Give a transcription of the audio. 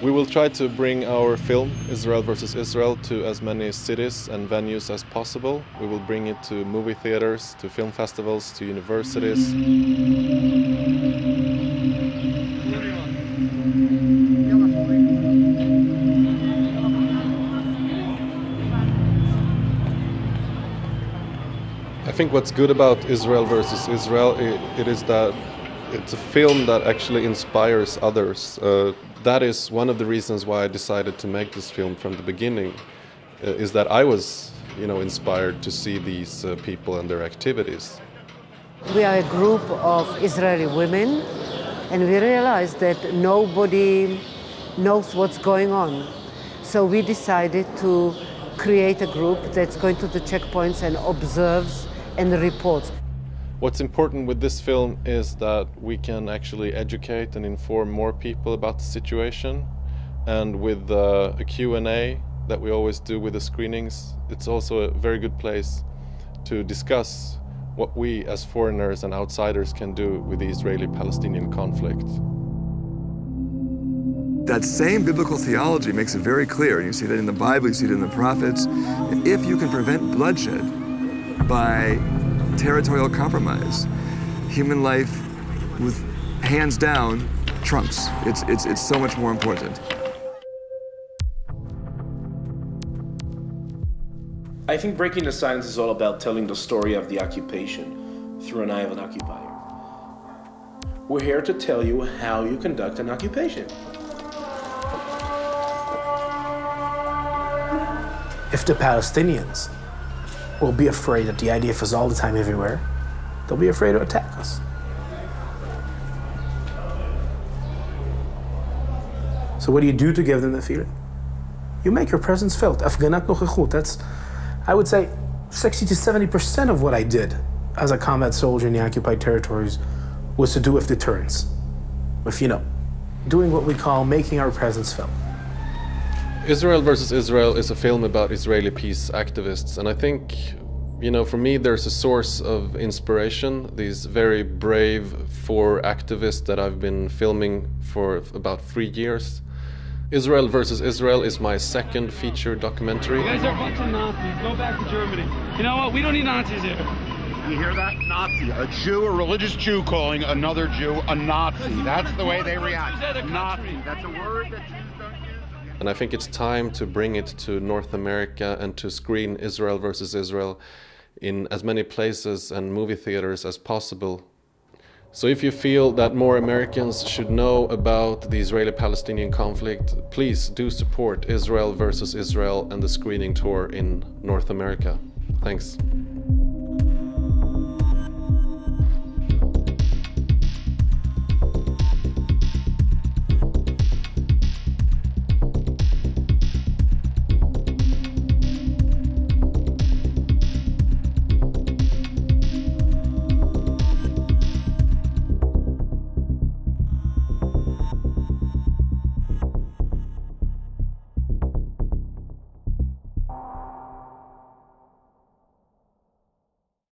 We will try to bring our film, Israel versus Israel, to as many cities and venues as possible. We will bring it to movie theaters, to film festivals, to universities. I think what's good about Israel versus Israel, it is that it's a film that actually inspires others. That is one of the reasons why I decided to make this film from the beginning, is that I was, inspired to see these people and their activities. We are a group of Israeli women, and we realized that nobody knows what's going on. So we decided to create a group that's going to the checkpoints and observes and reports. What's important with this film is that we can actually educate and inform more people about the situation. And with a Q&A that we always do with the screenings, it's also a very good place to discuss what we as foreigners and outsiders can do with the Israeli-Palestinian conflict. That same biblical theology makes it very clear, and you see that in the Bible, you see it in the prophets. If you can prevent bloodshed by territorial compromise, human life, with hands down, trumps. It's so much more important. I think Breaking the Silence is all about telling the story of the occupation through an eye of an occupier. We're here to tell you how you conduct an occupation. If the Palestinians will be afraid that the IDF is all the time everywhere, they'll be afraid to attack us. So what do you do to give them the feeling? You make your presence felt. Afghanat nochechut. That's, I would say, 60 to 70% of what I did as a combat soldier in the occupied territories was to do with deterrence. With, doing what we call making our presence felt. Israel versus Israel is a film about Israeli peace activists, and I think, for me there's a source of inspiration, these very brave 4 activists that I've been filming for about 3 years. Israel versus Israel is my second feature documentary. You guys are a bunch of Nazis. Go back to Germany. You know what? We don't need Nazis here. You hear that? Nazi. A Jew, a religious Jew calling another Jew a Nazi. That's the way they react. Nazi. That's a word that Jews don't use. And I think it's time to bring it to North America and to screen Israel versus Israel in as many places and movie theaters as possible. So if you feel that more Americans should know about the Israeli-Palestinian conflict, please do support Israel versus Israel and the screening tour in North America. Thanks.